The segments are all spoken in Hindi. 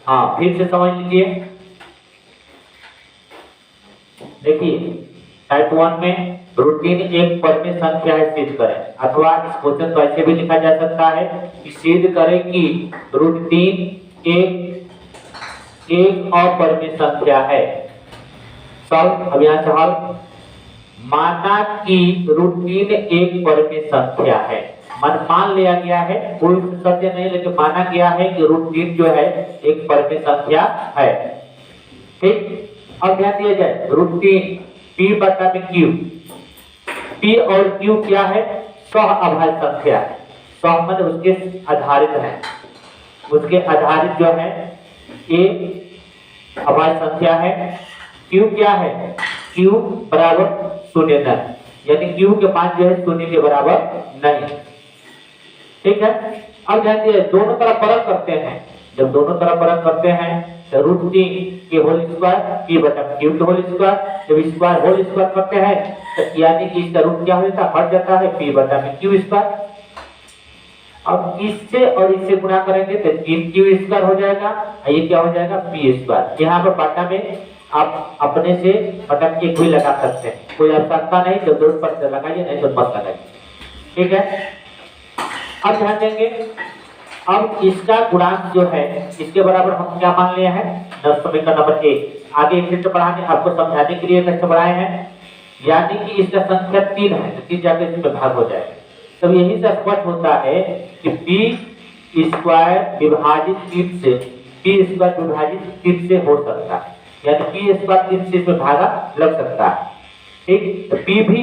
हाँ फिर से समझ लीजिए। देखिए टाइप 1 में रूटीन एक परिमेय संख्या है सिद्ध करें, अथवा इस क्वेश्चन को ऐसे भी लिखा जा सकता है कि सिद्ध करें कि रूटीन एक अपरिमेय संख्या है। सॉल्व। अब यहाँ से हल। माना कि रूटीन एक परिमेय संख्या है, मान लिया गया है, कोई सत्य नहीं, लेकिन माना गया है कि रूटीन जो है एक परिमेय संख्या है। ठीक। अब ध्यान दिया जाए, रूटीन P बटा में Q, P और Q क्या है? सह अभाज्य संख्या है। सह मतलब उसके आधारित है, उसके आधारित जो है A अभाज्य संख्या है। Q क्या है? Q बराबर शून्य नहीं, यानी Q के मान जो है शून्य के बराबर नहीं। ठीक है। अब ध्यान दिए, दोनों तरफ परख करते हैं। जब दोनों तरफ परख करते हैं तो रूटीन के होल स्क्वायर P बटा Q के होल स्क्वायर, जब स्क्वायर होल स्क्वायर करते हैं तो यानी कि इसका रूट क्या हो जाता है? हट जाता है, P बटा में Q स्क्वायर। अब इससे और इससे गुणा करेंगे तो 3Q स्क्वायर हो जाएगा, ये क्या हो जाएगा? P square. यहाँ पर बटा में आप अपने से बटा के कोई लगा सकते हैं, कोई आवश्यकता नहीं, जब जरूरत पड़े लगाइए, नहीं तो मत लगाइए। ठीक है। अब ध्यान देंगे, अब इसका गुणांक जो है इसके बराबर हम क्या मान लिए हैं? समीकरण नंबर 1। आगे एक चित्र पढ़ाने आपको समझाने के लिए कैसे बढ़ाए हैं, यानी कि इसका संख्या 3 है तो 3 जाके इसमें भाग हो जाएगा। तब यही से स्पष्ट होता है कि P स्क्वायर विभाजित 3 से, P स्क्वायर विभाजित 3 से हो सकता है, यानी P स्क्वायर 3 से इसमें भागा लग सकता है। ठीक। तो P भी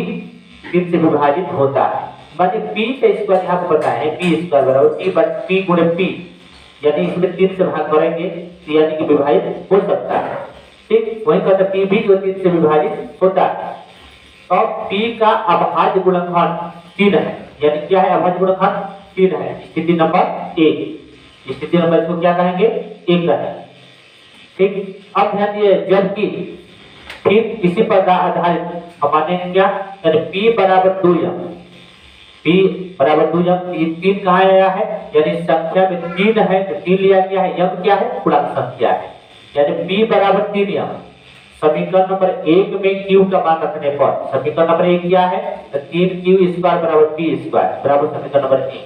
3 से विभाजित होता है, माने P का स्क्वायर यहाँ पर बताया है, P स्क्वायर बराबर P गुणे P, यानी इसमें 3 से भाग करेंगे तो यानी कि विभाजित हो सकता है। ठीक। वही कहते P भी जो 3 से विभाजित होता है। तो P का अभाज्य गुणनखंड 3 है, यानी क्या है? अभाज्य गुणनखंड 3 है। स्थिति नंबर 1, स्थिति नंबर इसको क्या कहेंगे? 1 कहेंगे। ठीक। अब ध्यान दिए, जबकि फिर किसी पर आधारित हमारे क्या, यानी P बराबर 2m, P बराबर 2m, 3 कहाँ आया है? यानी संख्या में 3 है तो 3 लिया गया है, m क्या है? पूर्णांक संख्या है, यानी P बराबर 3m। समीकरण नंबर 1 में Q का मान रखने पर, समीकरण नंबर 1 क्या है? तो 3Q स्क्वायर बराबर P स्क्वायर बराबर समीकरण नंबर 1।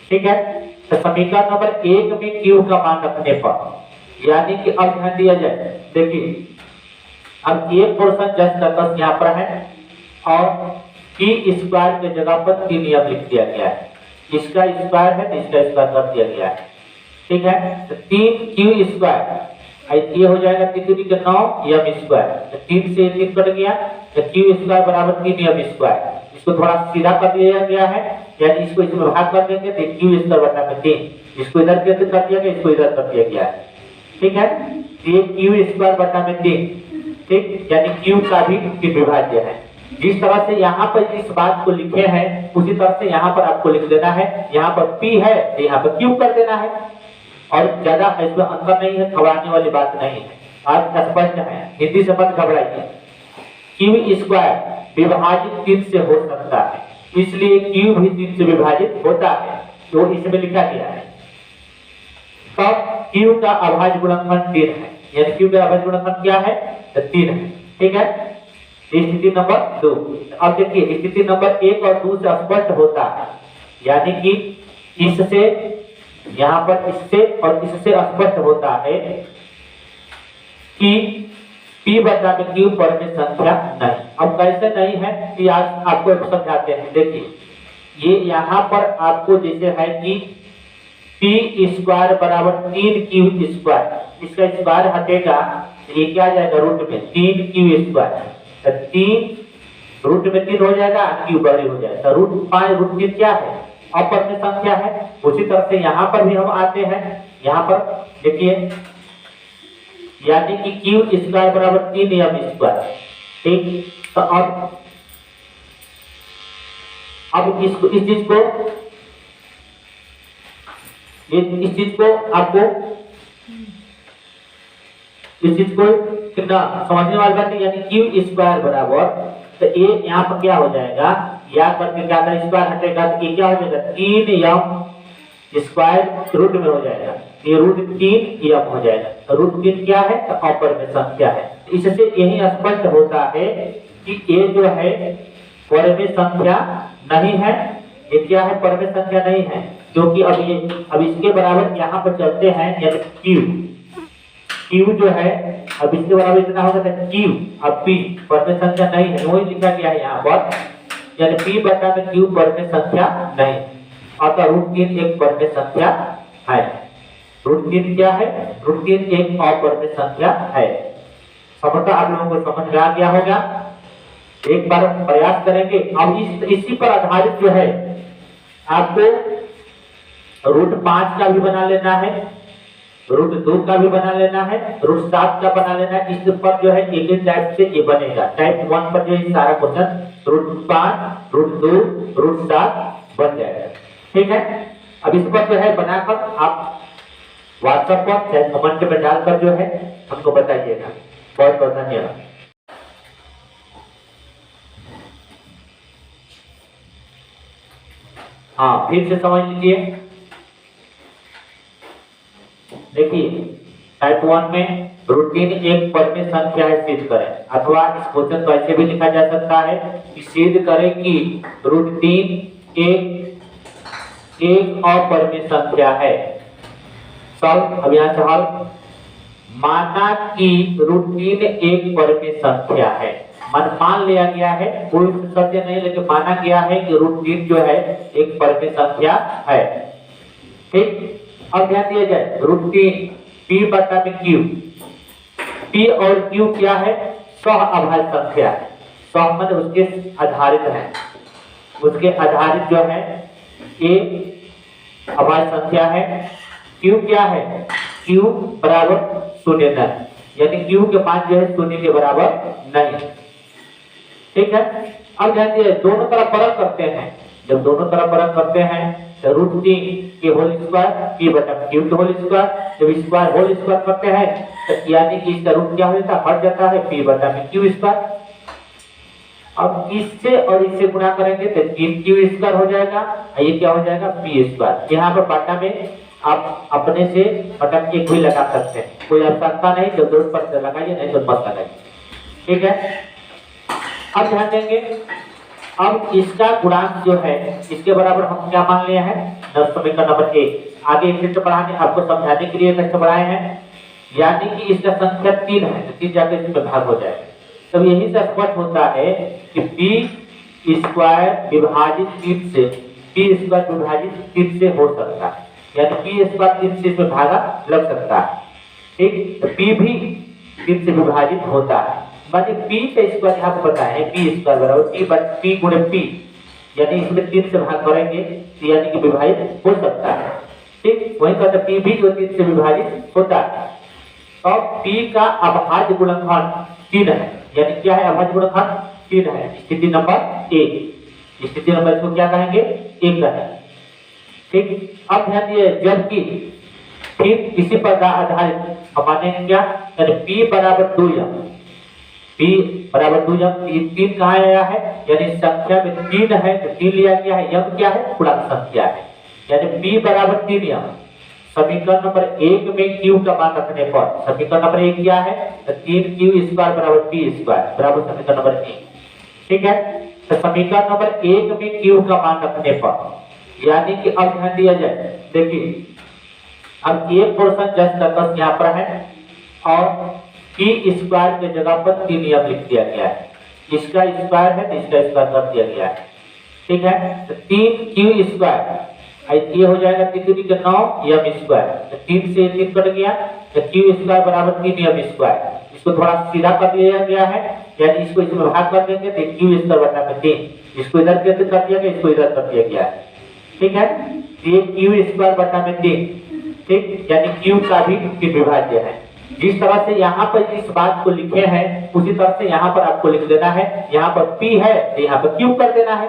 ठीक है। तो समीकरण नंबर 1 में Q का मान रखने पर, यानी कि अब ध्यान दिया जाए, देखिए अब एक पोर्शन जस्ट का 10 यहाँ पर है और P स्क्वायर के जगह पर 3 नियम लिख दिया गया है। इसका स्क्वायर है तो इसका स्क्वायर कर दिया गया है। ठीक है। तो 3Q स्क्वायर ये हो जाएगा 3 के 9 m स्क्वायर, तो 3 से 3 कट गया तो Q स्क्वायर बराबर 3m स्क्वायर। इसको थोड़ा सीधा कर दिया गया है, यानी इसको इसमें भाग कर देंगे तो Q स्क्वायर बटा में 3, इसको इधर कर दिया गया, इसको इधर कर दिया गया है। ठीक है। ये Q स्क्वायर बटा में 3। ठीक। यानी Q का भी 3 विभाज्य है। जिस तरह से यहाँ पर इस बात को लिखे हैं उसी तरह से यहाँ पर आपको लिख देना है। यहाँ पर P है तो यहाँ पर Q कर देना है, और ज्यादा इसमें अंतर नहीं है, घबराने वाली बात नहीं है, आज स्पष्ट है, हिंदी से मत घबराइए। Q स्क्वायर विभाजित 3 से हो सकता है, इसलिए Q भी 3 से विभाजित होता है, तो इसमें लिखा गया है। तब Q का अभाज्य गुणनखंड 3 है, यानी Q का अभाज्य गुणनखंड क्या है? तो 3 है। ठीक है। स्थिति नंबर 2। अब देखिए स्थिति नंबर 1 और 2 से स्पष्ट होता है, यानी कि इससे यहाँ पर इससे और इससे स्पष्ट होता है कि P बटा में Q परिमेय संख्या नहीं। अब कैसे नहीं है कि आज आपको समझाते हैं। देखिए ये यहाँ पर आपको जैसे है कि P स्क्वायर बराबर 3Q स्क्वायर, इसका स्क्वायर हटेगा ये क्या आ जाएगा? रूट में 3Q स्क्वायर, 3 रूट में 3 हो जाएगा, Q बड़ी हो जाएगा, रूट 5 रूट 3 क्या है? अपरिमेय संख्या है। उसी तरह से यहाँ पर भी हम आते हैं, यहाँ पर देखिए यानी कि Q स्क्वायर बराबर 3m स्क्वायर। ठीक। तो अब इसको इस चीज को आपको कितना समझने वाली बात है, यानी Q स्क्वायर बराबर, तो ये यहाँ पर क्या हो जाएगा? या करके क्या स्क्वायर हटेगा तो ये क्या हो जाएगा? 3m स्क्वायर रूट में हो जाएगा, ये रूट 3 यम हो जाएगा। रूट 3 क्या है? तो अपर में संख्या है। इससे यही स्पष्ट होता है कि ये जो है परमेय संख्या नहीं है। ये क्या है? परमेय संख्या नहीं है, क्योंकि अब इसके बराबर यहाँ पर चलते हैं, यानी क्यू जो है अब इसके बराबर इतना होगा तो क्यू, अब पी परमेय संख्या नहीं है, वही लिखा गया है यहाँ पर, यानी पी बटा में क्यू परमेय संख्या नहीं, अतः रूट 3 एक परमेय संख्या है। रूट 3 क्या है? रूट 3 एक अपरमेय संख्या है। समझता आप लोगों को समझ में आ गया होगा। एक बार प्रयास करेंगे। अब इसी पर आधारित जो है आपको रूट 5 का भी बना लेना है, रूट 2 का भी बना लेना है, रूट 7 का बना लेना है। इस पर जो है एक ही टाइप से ये बनेगा। टाइप 1 पर जो है सारा क्वेश्चन रूट 5, रूट 2, रूट 7 बन जाएगा। ठीक है। अब इस पर जो है बनाकर आप व्हाट्सएप पर चाहे कमेंट में डालकर जो है हमको बताइएगा। बहुत बहुत धन्यवाद। हाँ, फिर से समझ लीजिए। देखिए टाइप 1 में रूट 3 एक परमेय संख्या है, सिद्ध करें, अथवा इस क्वेश्चन को ऐसे भी लिखा जा सकता है कि सिद्ध करें कि रूट 3 एक अपरमेय संख्या है। सॉल्व। अब यहाँ से हल। माना कि रूट 3 एक परमेय संख्या है। मान लिया गया है, कोई सत्य नहीं, लेकिन माना गया है कि रूट 3 जो है एक परमेय संख्या है। ठीक। अब ध्यान दिया जाए, रूट 3 पी बटा में क्यू, पी और क्यू क्या है? सह अभाज्य संख्या है। सह मतलब उसके आधारित है, उसके आधारित जो है ए अभाज्य संख्या है। क्यू क्या है? क्यू बराबर 0 नहीं, यानी क्यू के मान जो है 0 के बराबर नहीं। ठीक है। अब ध्यान दिए, दोनों तरफ फर्क करते हैं। जब दोनों तरफ फर्क करते हैं तो रूट 3 के होल स्क्वायर पी बटा क्यू के होल स्क्वायर, जब स्क्वायर होल स्क्वायर करते हैं तो यानी कि इसका रूट क्या होता है? हट जाता है, पी बटा में क्यू स्क्वायर। अब इससे और इससे गुणा करेंगे तो 3 क्यू स्क्वायर हो जाएगा, ये क्या हो जाएगा? P square. यहाँ पर बटा में आप अपने से बटा के कोई लगा सकते हैं, कोई आवश्यकता नहीं, जब जरूरत पर लगाइए, नहीं तो मत लगाइए। ठीक है। अब ध्यान देंगे, अब इसका गुणांक जो है इसके बराबर हम क्या मान लिए हैं? समीकरण नंबर 1। आगे एक टेस्ट पढ़ाने, आपको समझाने के लिए टेस्ट पढ़ाए हैं, यानी कि इसका संख्या 3 है तो 3 जाकर इसमें भाग हो जाएगा। तब यही से स्पष्ट होता है कि पी स्क्वायर विभाजित 3 से, पी स्क्वायर विभाजित 3 से हो सकता है, यानी पी स्क्वायर 3 से इसमें भागा लग सकता है। ठीक। तो पी भी 3 से विभाजित होता है, माने पी का स्क्वायर यहाँ पर बताया है, पी स्क्वायर बराबर पी गुणे पी, यानी इसमें 3 से भाग करेंगे तो यानी कि विभाजित हो सकता है। ठीक। वही कहते पी भी जो 3 से विभाजित होता है। तो पी का अभाज्य गुणनखंड 3 है, यानी क्या है? अभाज्य गुणनखंड 3 है। स्थिति नंबर 1। स्थिति नंबर इसको क्या कहेंगे? 1 कहेंगे। ठीक। अब ध्यान दिए, जबकि फिर इसी पर आधारित हमारे क्या, यानी पी बराबर 2m, पी बराबर 2m, 3 कहाँ आया है? यानी संख्या में 3 है तो 3 लिया गया है, यम क्या है? पूर्णांक संख्या है, यानी पी बराबर 3m। समीकरण नंबर 1 में क्यू का मान रखने पर, समीकरण नंबर 1 क्या है? तो 3q स्क्वायर बराबर पी स्क्वायर बराबर समीकरण नंबर 1। ठीक है। तो समीकरण नंबर 1 में क्यू का मान रखने पर, यानी कि अब ध्यान दिया जाए, देखिए अब एक पोर्शन जस्ट तक यहाँ पर है और पी स्क्वायर के जगह पर 3 यम लिख दिया गया है। इसका स्क्वायर है तो इसका स्क्वायर कर दिया गया है। ठीक है। तो 3q स्क्वायर, ये हो जाएगा 3 के 9 यम स्क्वायर, तो 3 से 3 कट गया तो q स्क्वायर बराबर 3 यम स्क्वायर। इसको थोड़ा सीधा कर दिया गया है, यानी इसको इसमें भाग कर देंगे तो q स्क्वायर बटा में 3, इसको इधर कर दिया गया, इसको इधर कर दिया गया है। ठीक है। ये q स्क्वायर बटा में 3। ठीक। यानी q का भी विभाज्य है। जिस तरह से यहाँ पर इस बात को लिखे हैं उसी तरह से यहाँ पर आपको लिख देना है। यहाँ पर P है तो यहाँ पर Q कर देना है,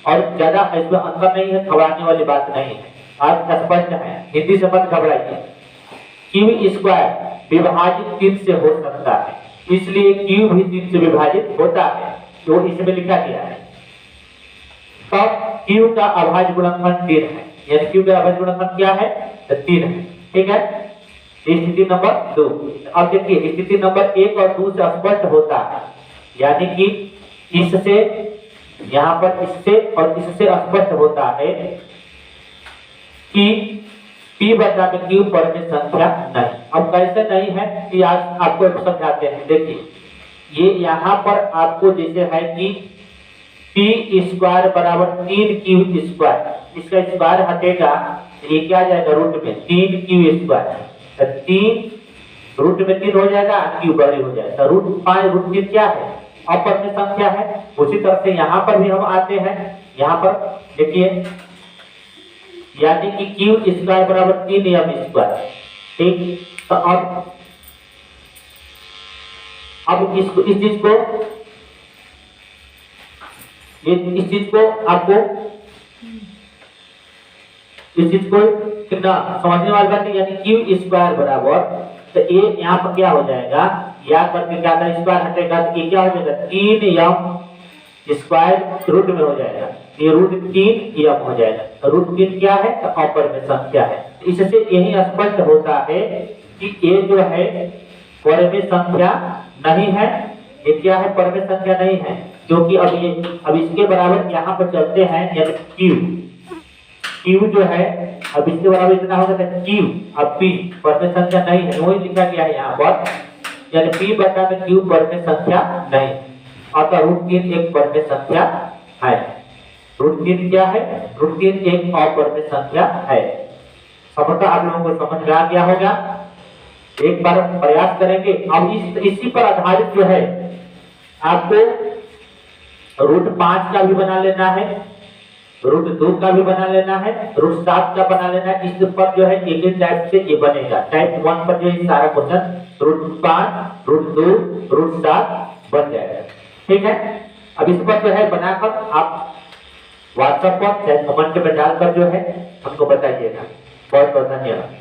और ज्यादा इसमें अंतर नहीं है, घबराने वाली बात नहीं है। आज स्पष्ट है, हिंदी से मत घबराइए। Q स्क्वायर विभाजित 3 से हो सकता है, इसलिए Q भी 3 से विभाजित होता है, जो इसमें लिखा गया है। तब Q का अभाज्य गुणनखंड 3 है, यानी क्यू का अभाज्य गुणनफल क्या है? तो 3 है। ठीक है, स्थिति नंबर 2। अब देखिए स्थिति नंबर 1 और 2 से स्पष्ट होता है, यानी कि इससे यहाँ पर इससे और इससे स्पष्ट होता है कि P बटा में Q परमेय संख्या नहीं। अब कैसे नहीं है कि आज आपको समझाते हैं। देखिए ये यहाँ पर आपको जैसे है कि P स्क्वायर बराबर 3Q स्क्वायर, इसका स्क्वायर हटेगा ये क्या आ जाएगा? रूट में 3Q स्क्वायर, तो 3 रूट में 3 हो जाएगा, Q बड़ी हो जाएगा, रूट 5 रूट 3 क्या है? अपरमेय संख्या है। उसी तरह से यहाँ पर भी हम आते हैं, यहाँ पर देखिए यानी कि Q स्क्वायर बराबर 3M स्क्वायर। ठीक, तो अब इसको इस चीज को आपको इस चीज को कितना समझने वाली बात है, यानी Q स्क्वायर बराबर, तो ये यहाँ पर क्या हो जाएगा? या करके क्या था? स्क्वायर हटेगा तो ये क्या हो जाएगा? 3M स्क्वायर रूट में हो जाएगा, ये रूट 3M हो जाएगा। रूट 3 क्या है? तो अपरमेय संख्या है। इससे यही स्पष्ट होता है कि ये जो है परमेय संख्या नहीं है। ये क्या है? परमेय संख्या नहीं है, क्योंकि अब इसके बराबर यहाँ पर चलते हैं, यानी Q जो है अब इसके बराबर इतना होगा तो Q, अब P परमेय संख्या नहीं है, वही लिखा गया है यहाँ पर, यानी P बटा में Q परमेय संख्या नहीं, अतः रूट 3 एक परमेय संख्या है। रूट 3 क्या है? रूट 3 एक अपरमेय संख्या है। समझता आप लोगों को समझ में आ गया होगा। एक बार प्रयास करेंगे। अब इसी पर आधारित जो है आपको रूट 5 का भी बना लेना है, रूट 2 का भी बना लेना है, रूट 7 का बना लेना है। इस पर जो है एक टाइप से ये बनेगा। टाइप 1 पर जो है सारा क्वेश्चन रूट 5, रूट 2, रूट 7 बन जाएगा। ठीक है, अब इस पर जो है बनाकर आप व्हाट्सएप पर चाहे कमेंट में डालकर जो है हमको बताइएगा। बहुत बहुत धन्यवाद।